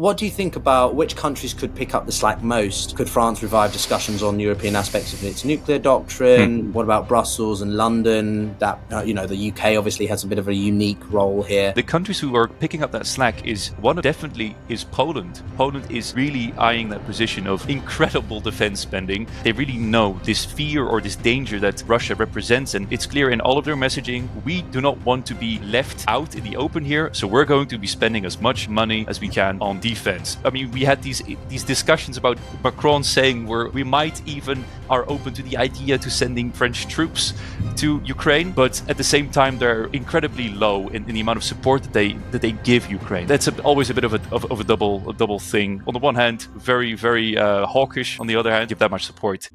what do you think about which countries could pick up the slack most? Could France revive discussions on European aspects of its nuclear doctrine? What about Brussels and London? That the UK obviously has a bit of a unique role here. The countries who are picking up that slack definitely is Poland. Poland is really eyeing that position of incredible defense spending. They really know this fear or this danger that Russia represents, and it's clear in all of their messaging. We do not want to be left out in the open here, so we're going to be spending as much money as we can on defense. I mean, we had these discussions about Macron saying we might even are open to the idea to sending French troops to Ukraine, but at the same time they're incredibly low in the amount of support that they give Ukraine. That's always a bit of a double thing. On the one hand, very, very hawkish. On the other hand, give that much support.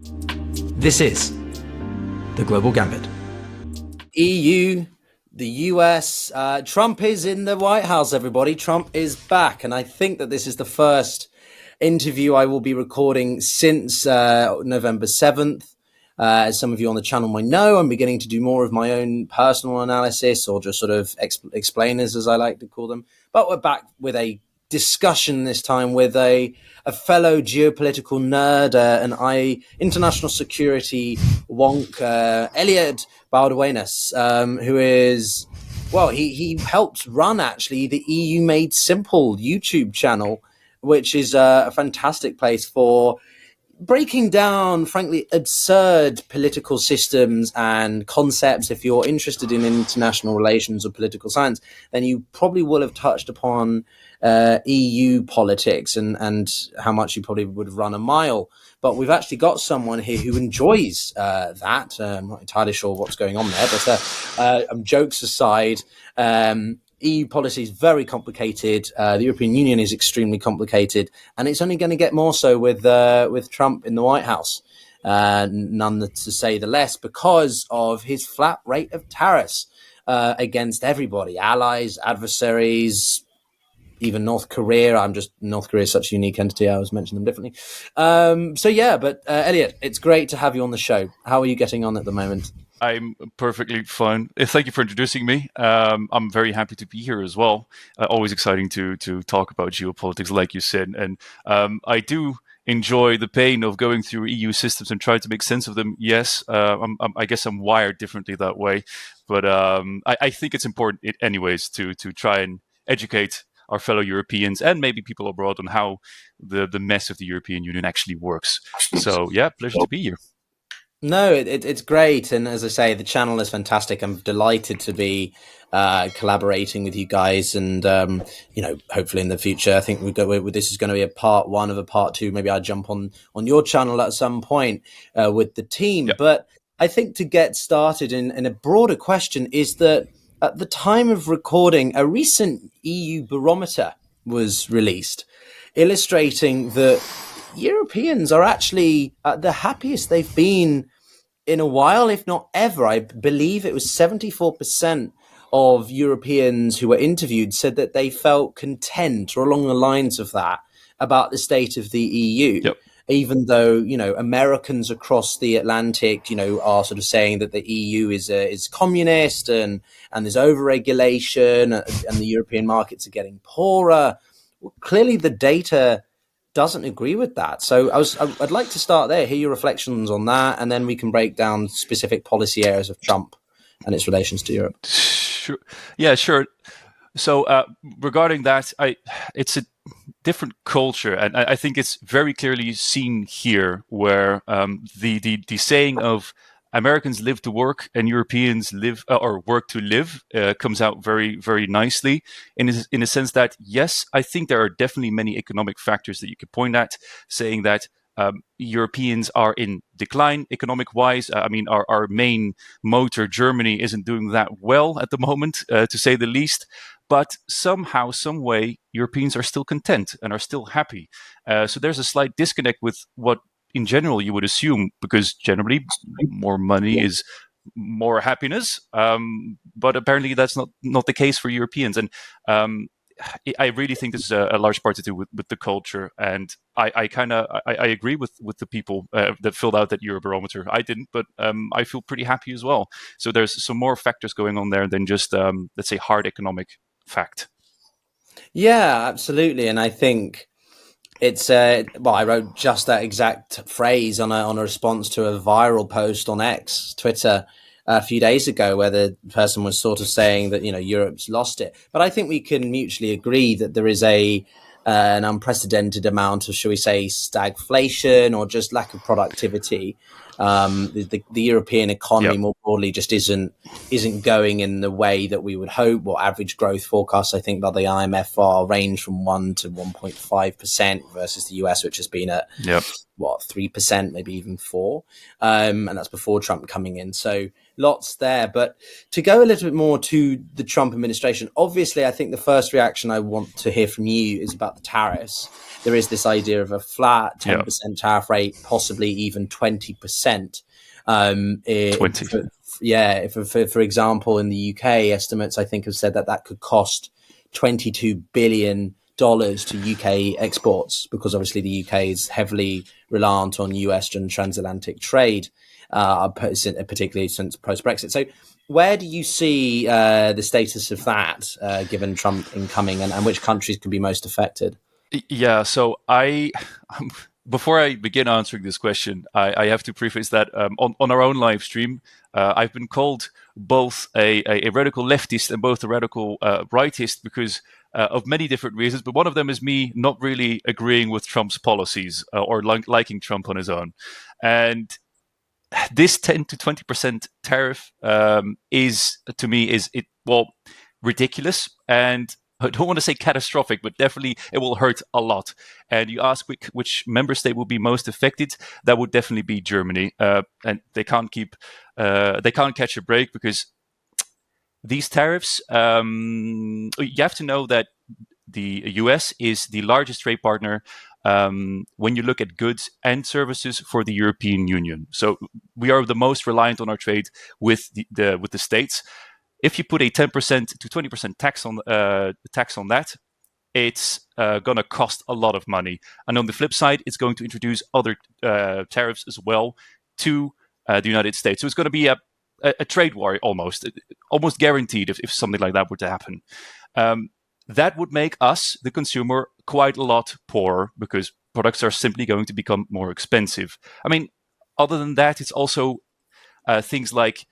This is the Global Gambit. EU, the US, Trump is in the White House, everybody. Trump is back. And I think that this is the first interview I will be recording since November 7th. As some of you on the channel might know, I'm beginning to do more of my own personal analysis, or just sort of explainers, as I like to call them. But we're back with a discussion this time with a fellow geopolitical nerd and international security wonk, Elliot Baudeweyns, who is, well, he helped run actually the EU Made Simple YouTube channel, which is a fantastic place for breaking down, frankly, absurd political systems and concepts. If you're interested in international relations or political science, then you probably will have touched upon EU politics and how much you probably would run a mile. But we've actually got someone here who enjoys that. I'm not entirely sure what's going on there, but jokes aside, EU policy is very complicated. The European Union is extremely complicated, and it's only going to get more so with Trump in the White House. None to say the less, because of his flat rate of tariffs against everybody, allies, adversaries, even North Korea. North Korea is such a unique entity. I always mention them differently. But Elliot, it's great to have you on the show. How are you getting on at the moment? I'm perfectly fine. Thank you for introducing me. I'm very happy to be here as well. Always exciting to talk about geopolitics, like you said. And I do enjoy the pain of going through EU systems and trying to make sense of them. Yes, I guess I'm wired differently that way. But I think it's important anyways to try and educate our fellow Europeans and maybe people abroad on how the mess of the European Union actually works. So yeah, pleasure to be here. No, it's great. And as I say, the channel is fantastic. I'm delighted to be collaborating with you guys. And, hopefully in the future, I think this is going to be a part one of a part two. Maybe I'll jump on your channel at some point with the team. Yep. But I think to get started in a broader question is that at the time of recording, a recent EU barometer was released, illustrating that Europeans are actually the happiest they've been in a while, if not ever. I believe it was 74% of Europeans who were interviewed said that they felt content, or along the lines of that, about the state of the EU. Yep. Even though, Americans across the Atlantic, are sort of saying that the EU is communist and there's overregulation and the European markets are getting poorer. Well, clearly the data doesn't agree with that. So I'd like to start there, hear your reflections on that, and then we can break down specific policy areas of Trump and its relations to Europe. Sure. Yeah, sure. So regarding that, it's a different culture, and I think it's very clearly seen here, where the saying of Americans live to work and Europeans live or work to live comes out very, very nicely in a sense that, yes, I think there are definitely many economic factors that you could point at, saying that Europeans are in decline economic-wise. Our main motor, Germany, isn't doing that well at the moment, to say the least. But somehow, some way, Europeans are still content and are still happy. So there's a slight disconnect with what, in general, you would assume, because generally more money is more happiness. But apparently that's not the case for Europeans. And I really think this is a large part to do with the culture. And I agree with the people that filled out that Eurobarometer. I didn't, but I feel pretty happy as well. So there's some more factors going on there than just, let's say, hard economic fact. Yeah, absolutely. And I think it's well, I wrote just that exact phrase on a response to a viral post on X, Twitter, a few days ago, where the person was sort of saying that Europe's lost it. But I think we can mutually agree that there is an unprecedented amount of, shall we say, stagflation or just lack of productivity. The European economy Yep. more broadly just isn't going in the way that we would hope. Or average growth forecasts, I think, by the IMF are range from 1 to 1.5% versus the US, which has been at Yep. 3%, maybe even 4%, and that's before Trump coming in. So lots there. But to go a little bit more to the Trump administration, obviously, I think the first reaction I want to hear from you is about the tariffs. There is this idea of a flat 10% tariff rate, possibly even 20%. 20. For example, in the UK, estimates I think have said that could cost $22 billion to UK exports, because obviously the UK is heavily reliant on US and transatlantic trade, particularly since post-Brexit. So where do you see the status of that, given Trump incoming, and which countries can be most affected? Yeah, so before I begin answering this question, I have to preface that on our own live stream, I've been called both a radical leftist and both a radical rightist because of many different reasons. But one of them is me not really agreeing with Trump's policies or liking Trump on his own. And this 10 to 20% tariff is, to me, ridiculous. And I don't want to say catastrophic, but definitely it will hurt a lot. And you ask which member state will be most affected, that would definitely be Germany. And they can't catch a break because these tariffs, you have to know that the US is the largest trade partner when you look at goods and services for the European Union. So we are the most reliant on our trade with the States. If you put a 10% to 20% tax on that, it's going to cost a lot of money. And on the flip side, it's going to introduce other tariffs as well to the United States. So it's going to be a trade war almost guaranteed if something like that were to happen. That would make us, the consumer, quite a lot poorer because products are simply going to become more expensive. I mean, other than that, it's also things like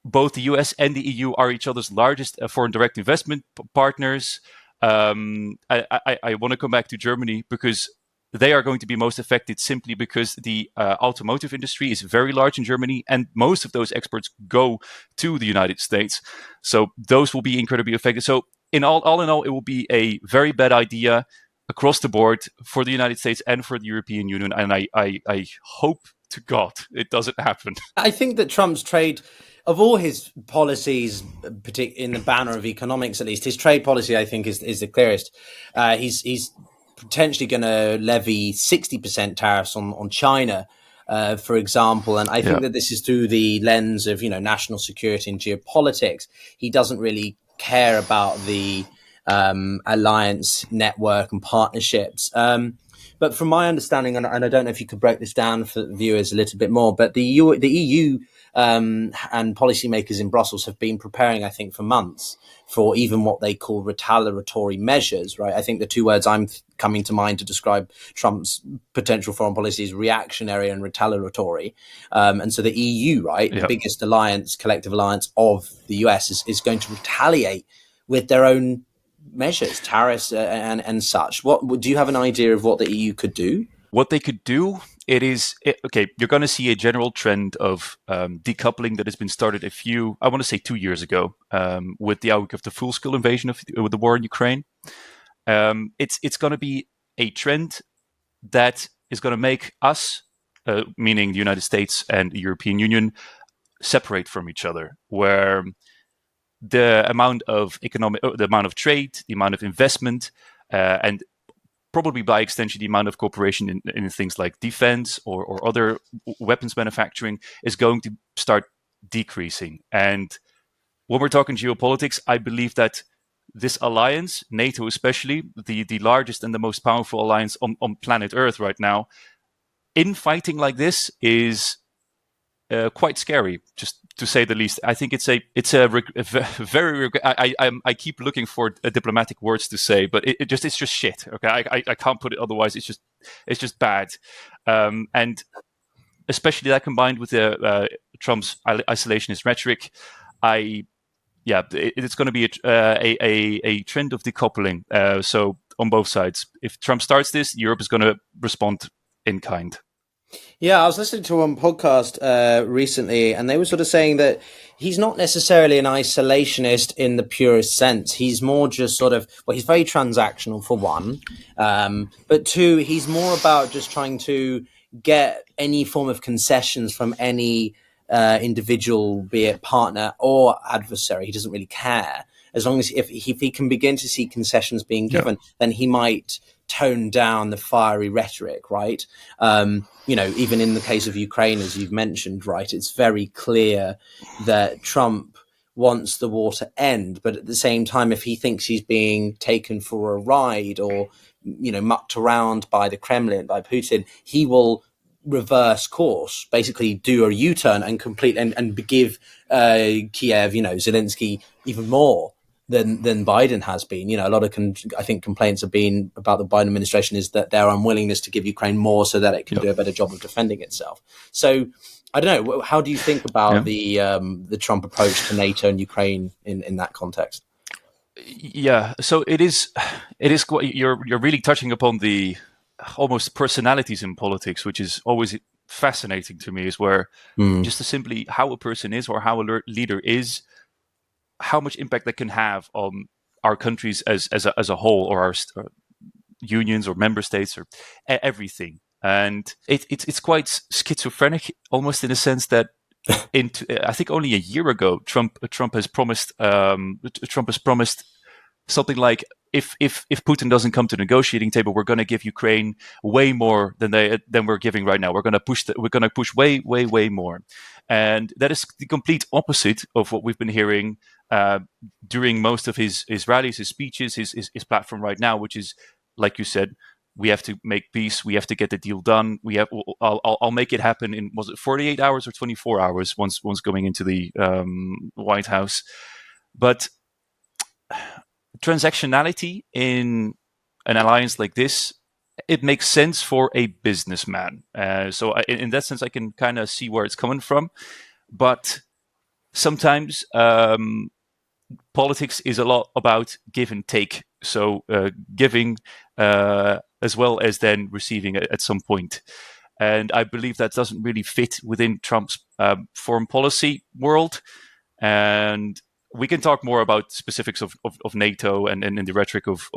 both the US and the EU are each other's largest foreign direct investment partners. I want to come back to Germany because they are going to be most affected simply because the automotive industry is very large in Germany and most of those exports go to the United States. So those will be incredibly affected. So all in all, it will be a very bad idea across the board for the United States and for the European Union. And I hope to God it doesn't happen. I think that Trump's trade, of all his policies, in the banner of economics at least, his trade policy, I think, is the clearest. He's potentially going to levy 60% tariffs on China, for example. And I think that this is through the lens of, national security and geopolitics. He doesn't really care about the alliance network and partnerships. But from my understanding, and I don't know if you could break this down for viewers a little bit more, but the EU and policymakers in Brussels have been preparing, I think, for months for even what they call retaliatory measures, right? I think the two words I'm coming to mind to describe Trump's potential foreign policy is reactionary and retaliatory. And so the EU, right, the biggest collective alliance of the US is going to retaliate with their own measures, tariffs and such. What do you have an idea of what the EU could do? What they could do, you're going to see a general trend of decoupling that has been started I want to say 2 years ago, with the outbreak of the full-scale invasion with the war in Ukraine. It's going to be a trend that is going to make us, meaning the United States and the European Union, separate from each other, where the amount of trade, the amount of investment, and probably by extension the amount of cooperation in things like defense or other weapons manufacturing is going to start decreasing. And when we're talking geopolitics, I believe that this alliance, NATO especially, the largest and the most powerful alliance on planet Earth right now, in fighting like this is quite scary, just to say the least. I think it's a very. I keep looking for diplomatic words to say, but it's just shit. Okay, I can't put it otherwise. It's just bad, and especially that combined with Trump's isolationist rhetoric, it's going to be a trend of decoupling. So on both sides, if Trump starts this, Europe is going to respond in kind. Yeah, I was listening to one podcast recently, and they were sort of saying that he's not necessarily an isolationist in the purest sense. He's more just sort of, well, he's very transactional for one, but two, he's more about just trying to get any form of concessions from any individual, be it partner or adversary. He doesn't really care. As long as if he can begin to see concessions being given, then he might tone down the fiery rhetoric, right? Even in the case of Ukraine, as you've mentioned, right, it's very clear that Trump wants the war to end, but at the same time, if he thinks he's being taken for a ride or, mucked around by the Kremlin, by Putin, he will reverse course, basically do a U-turn and complete and give Kiev, Zelensky even more than Biden has been. A lot of I think complaints have been about the Biden administration is that their unwillingness to give Ukraine more so that it can do a better job of defending itself. So I don't know. How do you think about the Trump approach to NATO and Ukraine in that context? Yeah, so it is you're really touching upon the almost personalities in politics, which is always fascinating to me, is where just simply how a person is or how a leader is, how much impact that can have on our countries as a whole, or our unions or member states or everything. And it's quite schizophrenic, almost in a sense that I think only a year ago, Trump has promised something like, if Putin doesn't come to the negotiating table, we're going to give Ukraine way more than we're giving right now. We're going to push way more, and that is the complete opposite of what we've been hearing during most of his rallies, his speeches, his platform right now, which is, like you said, we have to make peace. We have to get the deal done. I'll make it happen in, was it 48 hours or 24 hours once going into the White House. But transactionality in an alliance like this, it makes sense for a businessman. So in that sense, I can kind of see where it's coming from. But sometimes politics is a lot about give and take. So giving as well as then receiving at some point. And I believe that doesn't really fit within Trump's foreign policy world. And we can talk more about specifics of NATO and the rhetoric of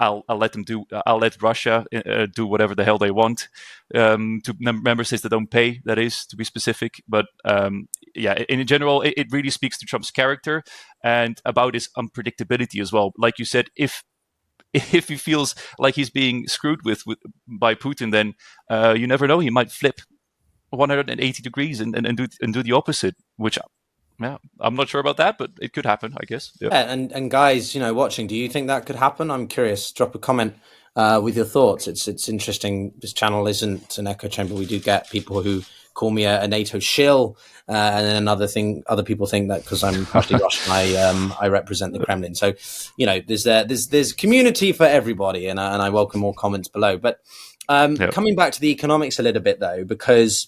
I'll let Russia do whatever the hell they want to member states that don't pay, that is, to be specific. But in general, it really speaks to Trump's character and about his unpredictability as well. Like you said, if he feels like he's being screwed by Putin, then you never know, he might flip 180 degrees and do the opposite, which I'm not sure about that, but it could happen, I guess. Yeah, and guys, watching, do you think that could happen? I'm curious. Drop a comment with your thoughts. It's interesting. This channel isn't an echo chamber. We do get people who call me a NATO shill, and then other people think that because I'm partially Russian, I represent the Kremlin. So, there's community for everybody, and I welcome all comments below. But coming back to the economics a little bit, though, because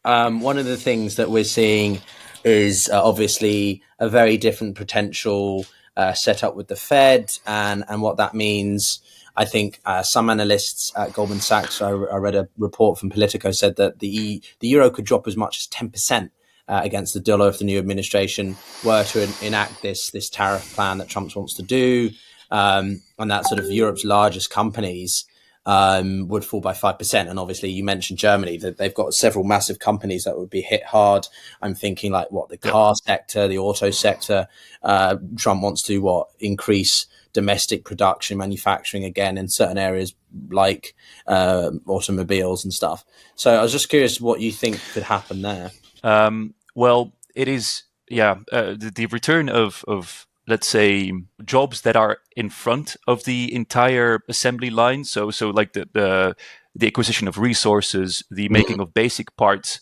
one of the things that we're seeing is obviously a very different potential setup with the Fed and what that means. I think some analysts at Goldman Sachs, I read a report from Politico, said that the euro could drop as much as 10% against the dollar if the new administration were to enact this tariff plan that Trump wants to do, and that sort of Europe's largest companies would fall by 5%. And obviously you mentioned Germany, that they've got several massive companies that would be hit hard. I'm thinking like the car sector, the auto sector. Trump wants to increase domestic production, manufacturing again in certain areas like automobiles and stuff. So I was just curious what you think could happen there. Well, it is, the return of let's say jobs that are in front of the entire assembly line. So like the the acquisition of resources, the making of basic parts.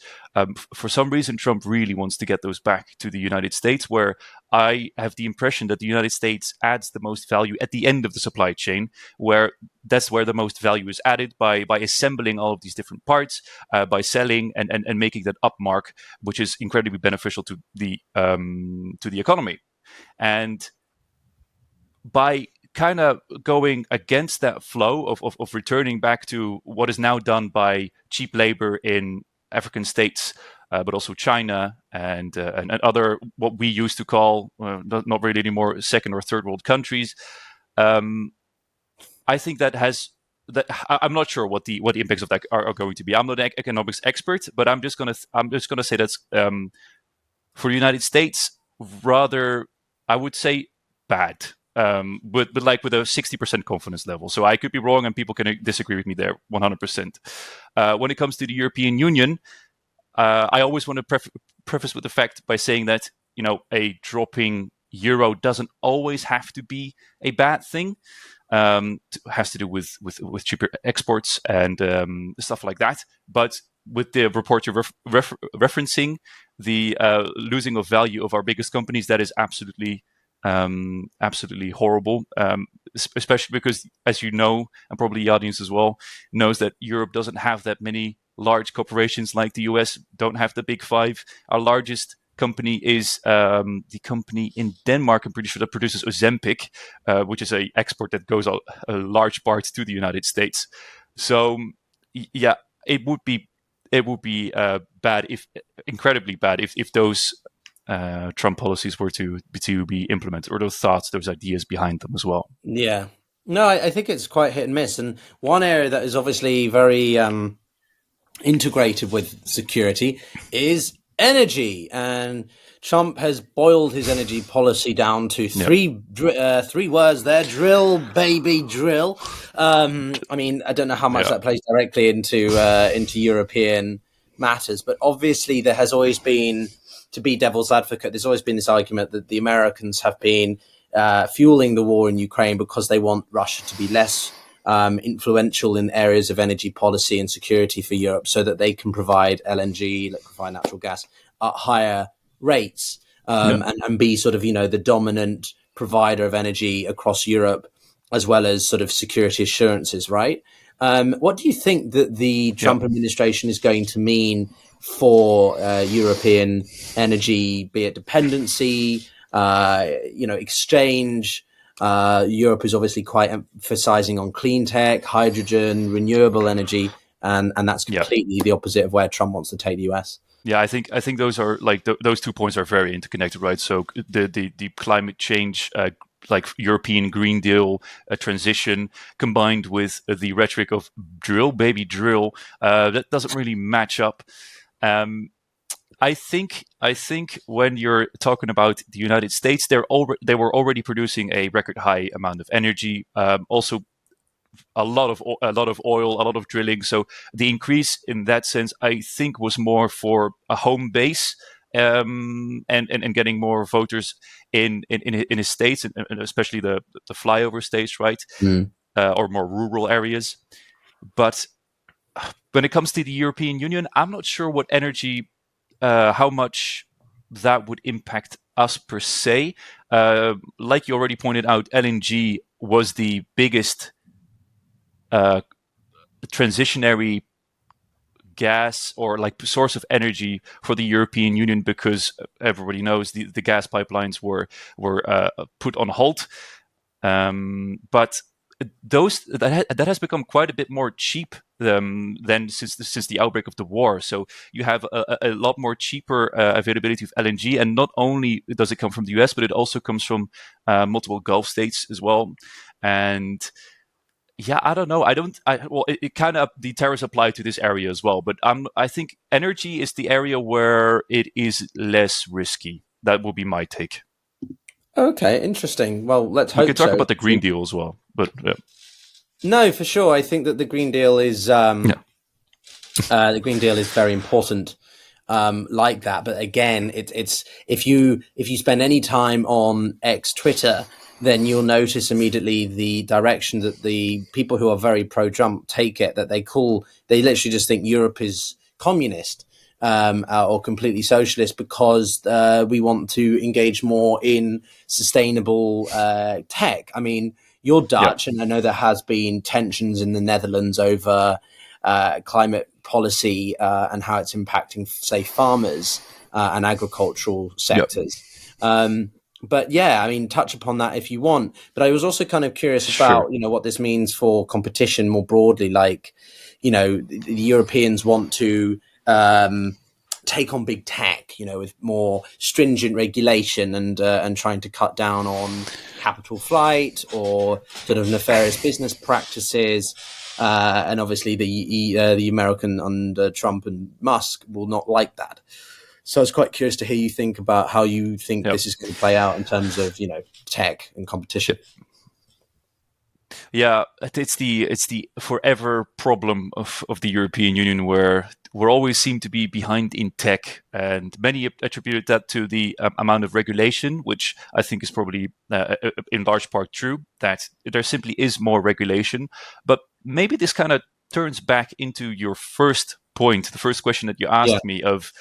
For some reason, Trump really wants to get those back to the United States, where I have the impression that the United States adds the most value at the end of the supply chain, where that's where the most value is added by assembling all of these different parts, by selling and making that upmark, which is incredibly beneficial to the economy. And by kind of going against that flow of returning back to what is now done by cheap labor in African states, but also China and other what we used to call not really anymore second or third world countries. I think that has that. I'm not sure what the impacts of that are going to be. I'm not an economics expert, but I'm just gonna say that's for the United States rather, I would say, bad. But like with a 60% confidence level. So I could be wrong and people can disagree with me there 100%. When it comes to the European Union, I always want to preface with the fact by saying that, a dropping euro doesn't always have to be a bad thing. It has to do with cheaper exports and stuff like that. But with the report you're referencing, the losing of value of our biggest companies, that is absolutely horrible, especially because, as you know, and probably the audience as well knows, that Europe doesn't have that many large corporations like the US, don't have the big five. Our largest company is the company in Denmark, I'm pretty sure, that produces Ozempic, which is a export that goes a large part to the United States. So yeah, it would be bad, incredibly bad, if those Trump policies were to be implemented, or those thoughts, those ideas behind them as well. Yeah. No, I think it's quite hit and miss. And one area that is obviously very integrated with security is energy. And Trump has boiled his energy policy down to three words there: drill, baby, drill. I mean, I don't know how much that plays directly into European matters, but obviously there has always been, to be devil's advocate, there's always been this argument that the Americans have been fueling the war in Ukraine because they want Russia to be less influential in areas of energy policy and security for Europe, so that they can provide LNG, liquefied natural gas, at higher rates, and be sort of, the dominant provider of energy across Europe, as well as sort of security assurances, right? What do you think that the Trump administration is going to mean for European energy, be it dependency, exchange? Europe is obviously quite emphasizing on clean tech, hydrogen, renewable energy, and that's completely the opposite of where Trump wants to take the US. Yeah, I think those are those 2 points are very interconnected, right? So the climate change, like European Green Deal transition, combined with the rhetoric of drill, baby, drill, that doesn't really match up. I think when you're talking about the United States, they were already producing a record high amount of energy. Also, a lot of oil, a lot of drilling. So the increase in that sense, I think, was more for a home base, and getting more voters in his states, and especially the flyover states, right, or more rural areas. But when it comes to the European Union, I'm not sure what energy, how much that would impact us per se. Like you already pointed out, LNG was the biggest transitionary gas or like source of energy for the European Union, because everybody knows the gas pipelines were put on hold. But that has become quite a bit more cheap than since the outbreak of the war. So you have a lot more cheaper availability of LNG, and not only does it come from the US, but it also comes from multiple Gulf states as well. And yeah, I don't know. It kind of, the tariffs apply to this area as well, but I think energy is the area where it is less risky. That will be my take. Okay, interesting. Well, let's hope we can talk about the Green Deal as well, but no, for sure. I think that the Green Deal is the Green Deal is very important, like that. But again, it's if you spend any time on X, Twitter, then you'll notice immediately the direction that the people who are very pro-Trump take it, that they literally just think Europe is communist or completely socialist because we want to engage more in sustainable tech. I mean, you're Dutch, and I know there has been tensions in the Netherlands over climate policy and how it's impacting, say, farmers and agricultural sectors. But yeah, I mean, touch upon that if you want. But I was also kind of curious about, what this means for competition more broadly. Like, the Europeans want to take on big tech, with more stringent regulation and trying to cut down on capital flight or sort of nefarious business practices. And obviously the American under Trump and Musk will not like that. So I was quite curious to hear you think about how you think this is going to play out in terms of, tech and competition. Yeah, it's the forever problem of the European Union, where we always seem to be behind in tech, and many attributed that to the amount of regulation, which I think is probably in large part true, that there simply is more regulation. But maybe this kind of turns back into your first point, the first question that you asked me of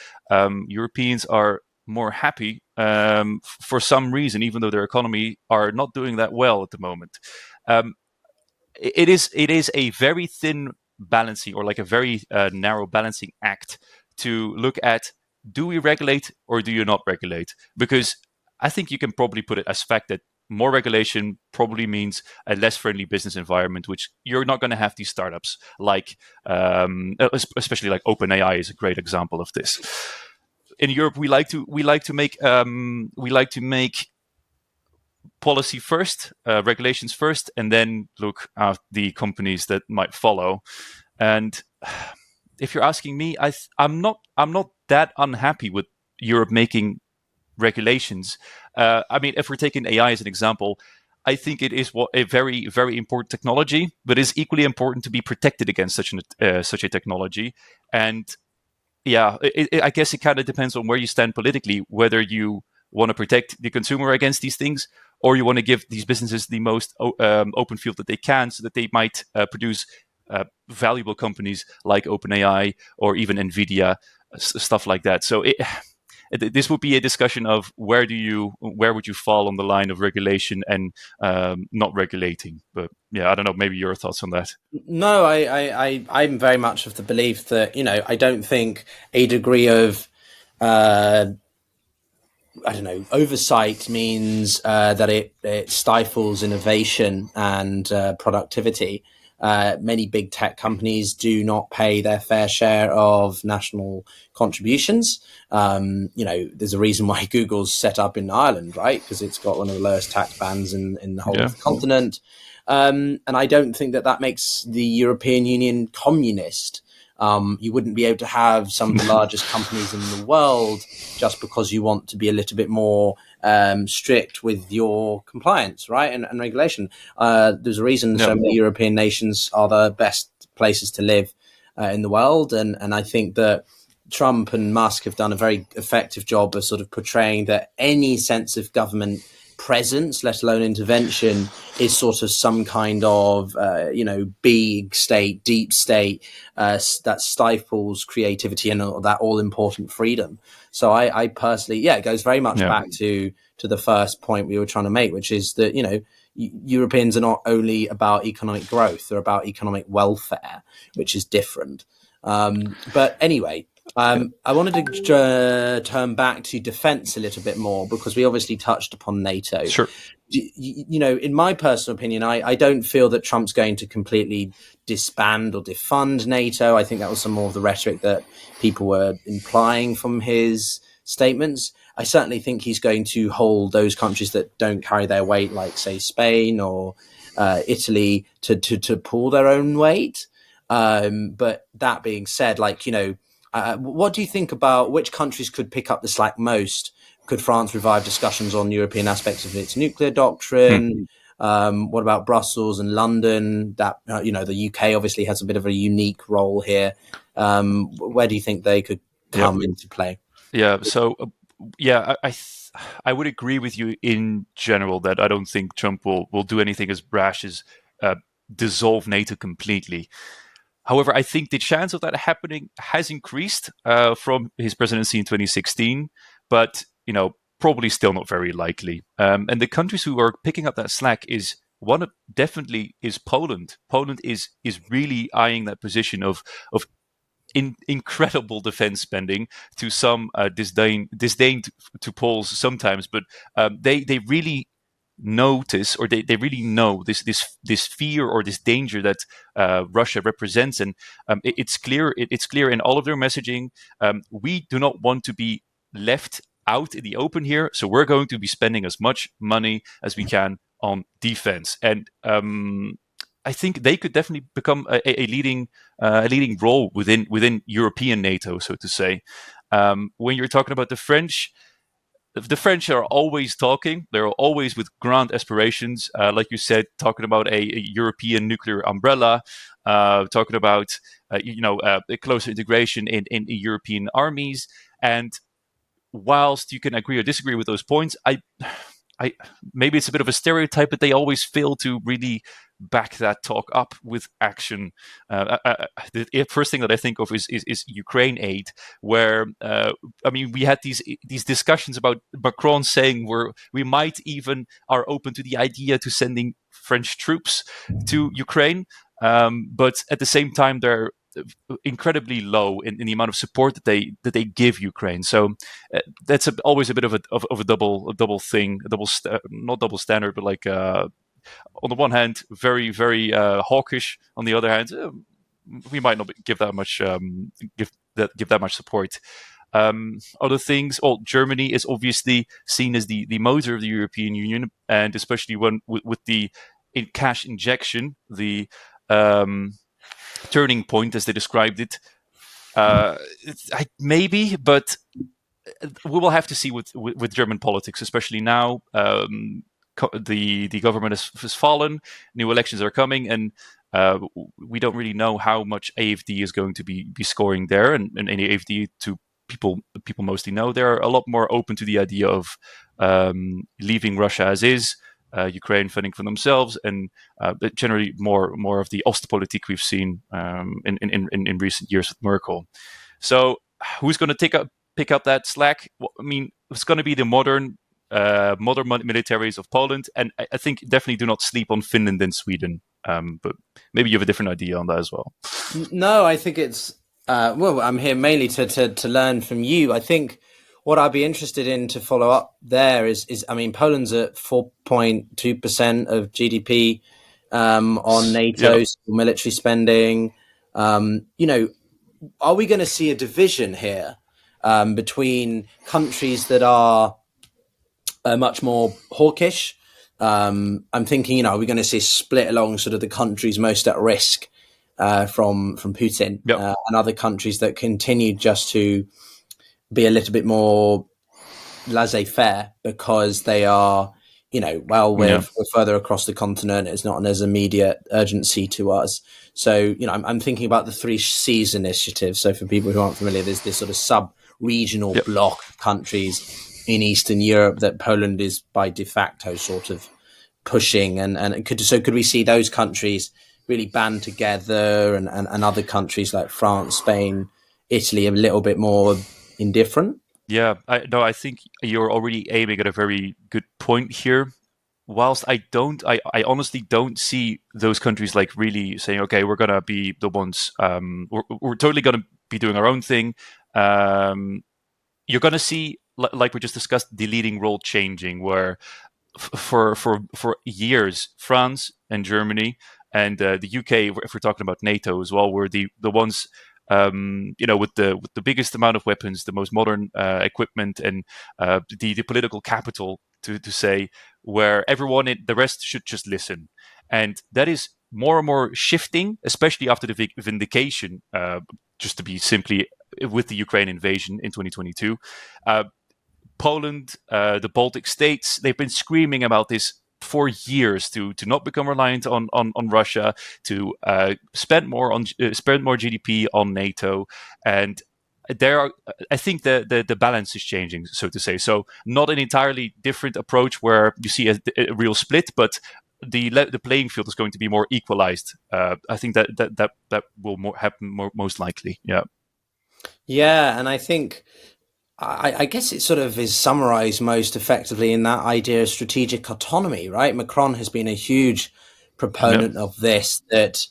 Europeans are more happy for some reason, even though their economy are not doing that well at the moment. It is a very thin balancing, or like a very narrow balancing act, to look at: do we regulate or do you not regulate? Because I think you can probably put it as fact that more regulation probably means a less friendly business environment, which you're not going to have these startups like, especially like OpenAI is a great example of this. In Europe, we like to make policy first, regulations first, and then look at the companies that might follow. And if you're asking me, I'm not that unhappy with Europe making regulations. I mean, if we're taking AI as an example, I think it is a very, very important technology, but it's equally important to be protected against such a technology. And yeah, I guess it kind of depends on where you stand politically, whether you want to protect the consumer against these things, or you want to give these businesses the most open field that they can, so that they might produce valuable companies like OpenAI or even NVIDIA, stuff like that. So this would be a discussion of where would you fall on the line of regulation and not regulating. But yeah, I don't know, maybe your thoughts on that. No, I'm very much of the belief that, I don't think a degree of oversight means that it stifles innovation and productivity. Many big tech companies do not pay their fair share of national contributions. There's a reason why Google's set up in Ireland, right? Because it's got one of the lowest tax bands in the whole of the continent. And I don't think that makes the European Union communist. You wouldn't be able to have some of the largest companies in the world just because you want to be a little bit more strict with your compliance, right, and regulation. There's a reason so many European nations are the best places to live in the world, and I think that Trump and Musk have done a very effective job of sort of portraying that any sense of government presence, let alone intervention, is sort of some kind of, big state, deep state that stifles creativity and that all-important freedom. So I personally, it goes very much back to the first point we were trying to make, which is that, Europeans are not only about economic growth, they're about economic welfare, which is different. But anyway, I wanted to turn back to defense a little bit more, because we obviously touched upon NATO. Sure. In my personal opinion, I don't feel that Trump's going to completely disband or defund NATO. I think that was some more of the rhetoric that people were implying from his statements. I certainly think he's going to hold those countries that don't carry their weight, like, say, Spain or Italy, to pull their own weight. But that being said, what do you think about which countries could pick up the slack most? Could France revive discussions on European aspects of its nuclear doctrine? What about Brussels and London? That the UK obviously has a bit of a unique role here. Where do you think they could come into play? Yeah. So I would agree with you in general that I don't think Trump will do anything as brash as dissolve NATO completely. However, I think the chance of that happening has increased from his presidency in 2016, but probably still not very likely. And the countries who are picking up that slack is one definitely is Poland. Poland is really eyeing that position of incredible defense spending to some disdain to Poles sometimes, but they really notice, or they really know this fear or this danger that Russia represents, and it's clear in all of their messaging. We do not want to be left out in the open here, so we're going to be spending as much money as we can on defense, and I think they could definitely become a leading role within European NATO, so to say. When you're talking about the French are always talking. They're always with grand aspirations, like you said, talking about a European nuclear umbrella, talking about a closer integration in European armies. And whilst you can agree or disagree with those points, I maybe it's a bit of a stereotype, but they always fail to really back that talk up with action. The first thing that I think of is Ukraine aid, where we had these discussions about Macron saying we might even are open to the idea to sending French troops to Ukraine, but at the same time they're incredibly low in the amount of support that they give Ukraine. So that's always a bit of a double thing, not double standard, but like on the one hand, very very hawkish. On the other hand, we might not give that much give that much support. Other things, Germany is obviously seen as the motor of the European Union, and especially when with the cash injection, the turning point, as they described it. Maybe, but we will have to see with German politics, especially now. The government has fallen, new elections are coming, and we don't really know how much AfD is going to be scoring there. And any AfD, to people mostly know, they're a lot more open to the idea of leaving Russia as is, Ukraine fending for themselves, and generally more of the Ostpolitik we've seen in recent years with Merkel. So who's going to pick up that slack? Well, it's going to be the modern militaries of Poland, and I think definitely do not sleep on Finland and Sweden. But maybe you have a different idea on that as well. No, I think it's I'm here mainly to learn from you. I think what I'd be interested in to follow up there is Poland's at 4.2% of GDP on NATO's military spending. Are we going to see a division here between countries that are much more hawkish? I'm thinking, are we going to see a split along sort of the countries most at risk from Putin, and other countries that continue just to be a little bit more laissez-faire because they are, we're further across the continent. It's not as immediate urgency to us. So, I'm thinking about the 3 Cs initiative. So for people who aren't familiar, there's this sort of sub-regional block of countries in Eastern Europe that Poland is by de facto sort of pushing. And could we see those countries really band together and other countries like France, Spain, Italy a little bit more indifferent? Yeah, I think you're already aiming at a very good point here. Whilst I honestly don't see those countries like really saying, okay, we're going to be the ones, we're totally going to be doing our own thing. You're going to see, like we just discussed, the leading role changing, where for years, France and Germany and the UK, if we're talking about NATO as well, were the ones with the biggest amount of weapons, the most modern equipment, and the political capital to say, where everyone the rest should just listen. And that is more and more shifting, especially after the vindication, just to be simply with the Ukraine invasion in 2022. Poland, the Baltic states, they've been screaming about this for years to not become reliant on Russia, to spend more GDP on NATO, and I think the balance is changing, so to say. So not an entirely different approach where you see a real split, but the playing field is going to be more equalized. I think that will happen most likely. Yeah. Yeah, and I think I guess it sort of is summarized most effectively in that idea of strategic autonomy, right? Macron has been a huge Yeah. proponent of this, that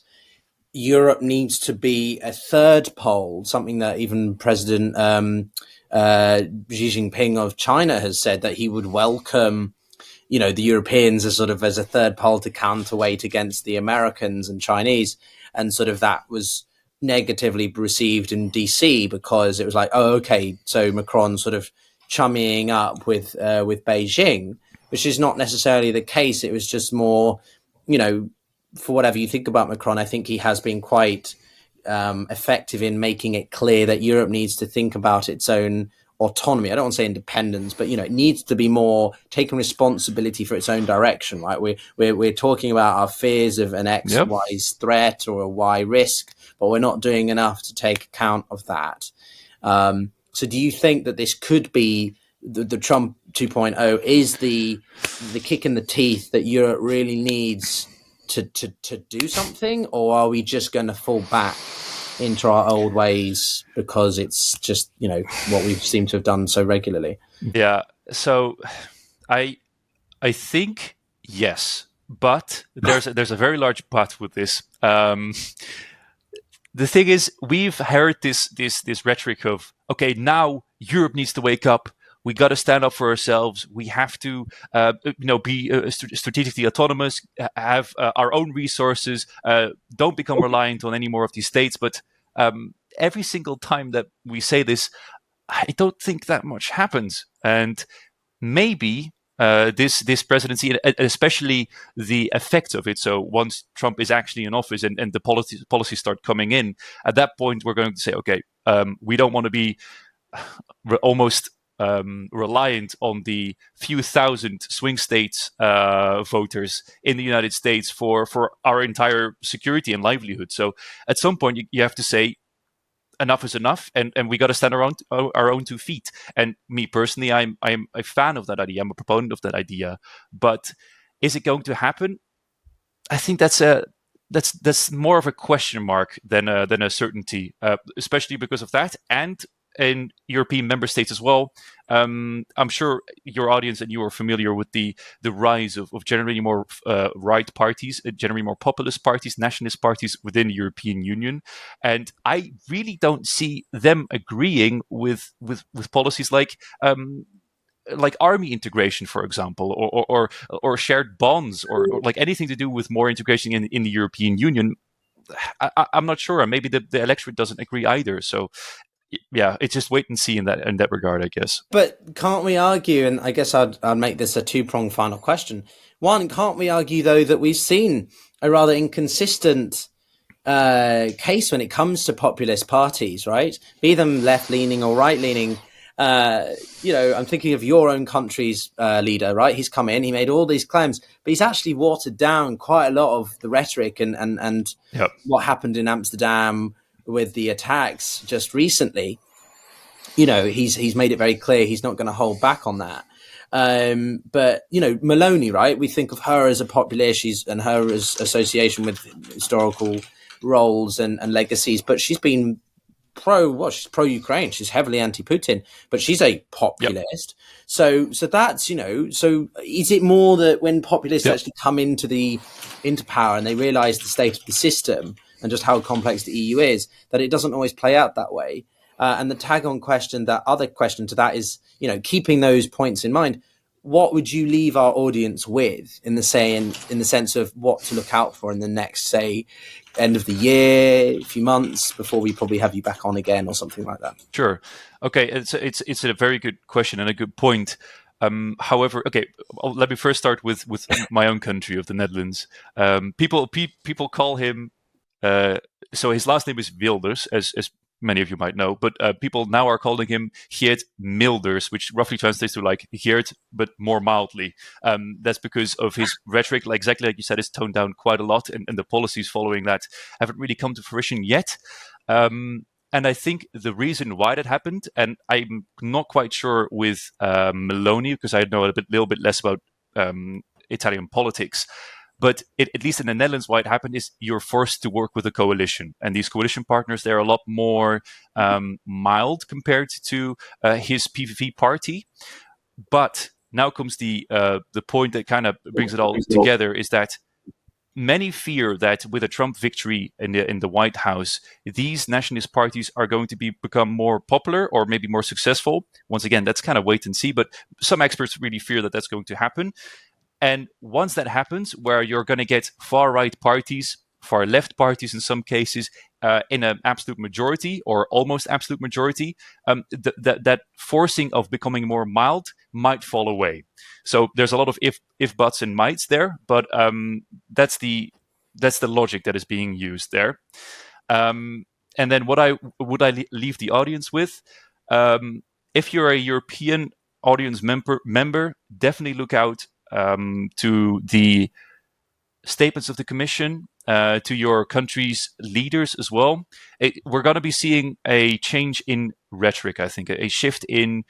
Europe needs to be a third pole, something that even President Xi Jinping of China has said, that he would welcome, the Europeans as sort of as a third pole to counterweight against the Americans and Chinese. And sort of that was negatively received in DC because it was like, oh, okay, so Macron sort of chummying up with Beijing, which is not necessarily the case. It was just more, for whatever you think about Macron, I think he has been quite effective in making it clear that Europe needs to think about its own autonomy. I don't want to say independence, but it needs to be more taking responsibility for its own direction. Right? We're talking about our fears of an X, Yep. Y threat or a Y risk, but we're not doing enough to take account of that. So, do you think that this could be the Trump 2.0 is the kick in the teeth that Europe really needs to do something, or are we just going to fall back into our old ways because it's just what we seem to have done so regularly? Yeah. So I think yes, but there's a very large but with this. The thing is, we've heard this rhetoric of, okay, now Europe needs to wake up. We got to stand up for ourselves. We have to, be strategically autonomous, have our own resources. Don't become reliant on any more of these states. But every single time that we say this, I don't think that much happens. And maybe this presidency, and especially the effects of it. So once Trump is actually in office and the policies start coming in, at that point we're going to say, okay, we don't want to be almost reliant on the few thousand swing states voters in the United States for our entire security and livelihood. So at some point you have to say, enough is enough, and we got to stand around our own 2 feet. And me personally, I'm a fan of that idea. I'm a proponent of that idea. But is it going to happen? I think that's more of a question mark than a certainty, especially because of that, and in European member states as well. I'm sure your audience and you are familiar with the rise of generally more right parties, generally more populist parties, nationalist parties within the European Union, and I really don't see them agreeing with policies like army integration, for example, or shared bonds, or like anything to do with more integration in the European Union. I'm not sure. Maybe the electorate doesn't agree either. So yeah, it's just wait and see in that regard, I guess. But can't we argue, and I guess I'd make this a two-pronged final question. One, can't we argue, though, that we've seen a rather inconsistent case when it comes to populist parties, right? Be them left-leaning or right-leaning. I'm thinking of your own country's leader, right? He's come in, he made all these claims, but he's actually watered down quite a lot of the rhetoric and Yep. what happened in Amsterdam with the attacks just recently. He's made it very clear he's not going to hold back on that. But Meloni, right? We think of her as a populist, and her as association with historical roles and legacies, but she's been she's pro-Ukraine. She's heavily anti-Putin, but she's a populist. Yep. So that's, so is it more that when populists actually come into power and they realize the state of the system and just how complex the EU is, that it doesn't always play out that way? And the tag-on question, that other question to that is, keeping those points in mind, what would you leave our audience with in the sense of what to look out for in the next, say, end of the year, a few months before we probably have you back on again or something like that? Sure. Okay. It's a very good question and a good point. However, okay, let me first start with my own country of the Netherlands. People call him, so his last name is Wilders, as many of you might know, but people now are calling him Geert Milders, which roughly translates to like Geert, but more mildly. That's because of his rhetoric, exactly like you said, is toned down quite a lot, and the policies following that haven't really come to fruition yet. And And I think the reason why that happened, and I'm not quite sure with Meloni, because I know a little bit less about Italian politics, but at least in the Netherlands, why it happened is you're forced to work with a coalition. And these coalition partners, they're a lot more mild compared to his PVV party. But now comes the point that kind of brings it all together, is that many fear that with a Trump victory in the White House, these nationalist parties are going to become more popular or maybe more successful. Once again, that's kind of wait and see, but some experts really fear that that's going to happen. And once that happens, where you're going to get far-right parties, far-left parties in some cases, in an absolute majority or almost absolute majority, that forcing of becoming more mild might fall away. So there's a lot of if buts and mights there, but that's the logic that is being used there. And then what I leave the audience with, if you're a European audience member, definitely look out to the statements of the Commission, to your country's leaders as well. We're going to be seeing a change in rhetoric, I think, a shift in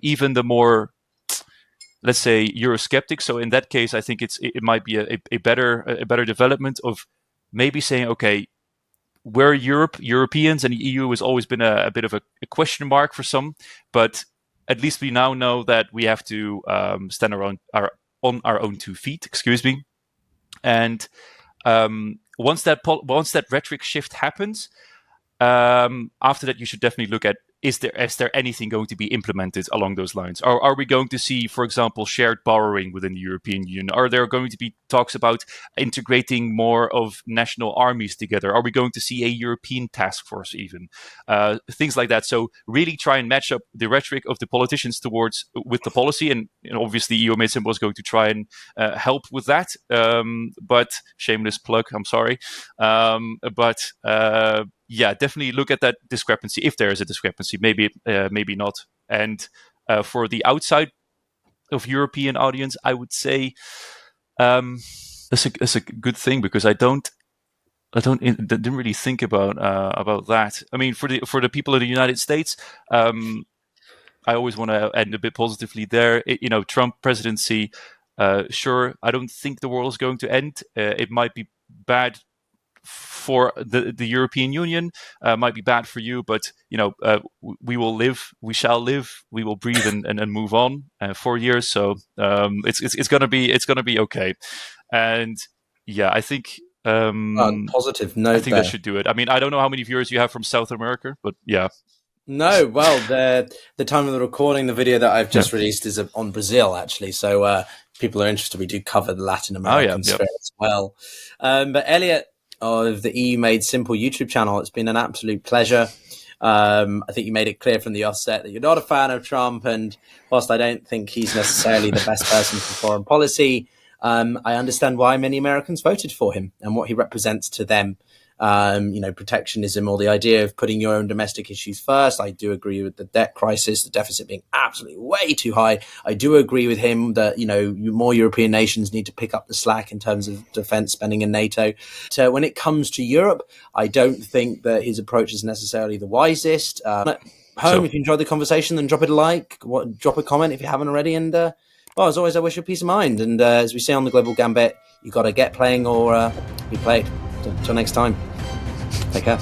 even the more, let's say, Eurosceptic. So in that case, I think it might be a better development of maybe saying, okay, we're Europeans, and the EU has always been a bit of a question mark for some, but at least we now know that we have to stand on our own 2 feet. Excuse me. And once that rhetoric shift happens, after that, you should definitely look at, is there anything going to be implemented along those lines? Or are we going to see, for example, shared borrowing within the European Union? Are there going to be talks about integrating more of national armies together? Are we going to see a European task force even? Things like that. So really try and match up the rhetoric of the politicians with the policy. And obviously EUMISM was going to try and help with that. But shameless plug, I'm sorry. Yeah, definitely look at that discrepancy, if there is a discrepancy. Maybe not. And for the outside of European audience, I would say that's a good thing, because I didn't really think about that. I mean, for the people of the United States, I always want to end a bit positively there. Trump presidency. Sure, I don't think the world is going to end. It might be bad for the European Union, might be bad for you, but we will live, we shall live, we will breathe and move on. 4 years, so it's gonna be okay. And yeah, I think positive note. I think that should do it. I mean, I don't know how many viewers you have from South America, but yeah. No, well, the time of the recording, the video that I've just released is on Brazil, actually. So people are interested. We do cover the Latin American sphere as well. But Elliot, of the EU Made Simple YouTube channel, it's been an absolute pleasure. I think you made it clear from the offset that you're not a fan of Trump, and whilst I don't think he's necessarily the best person for foreign policy, I understand why many Americans voted for him and what he represents to them. Protectionism, or the idea of putting your own domestic issues first. I do agree with the debt crisis, the deficit being absolutely way too high. I do agree with him that, more European nations need to pick up the slack in terms of defense spending in NATO. So when it comes to Europe, I don't think that his approach is necessarily the wisest. If you enjoyed the conversation, then drop it a like, drop a comment if you haven't already. And as always, I wish you peace of mind. And as we say on the Global Gambit, you got to get playing or be played. Until next time, take care.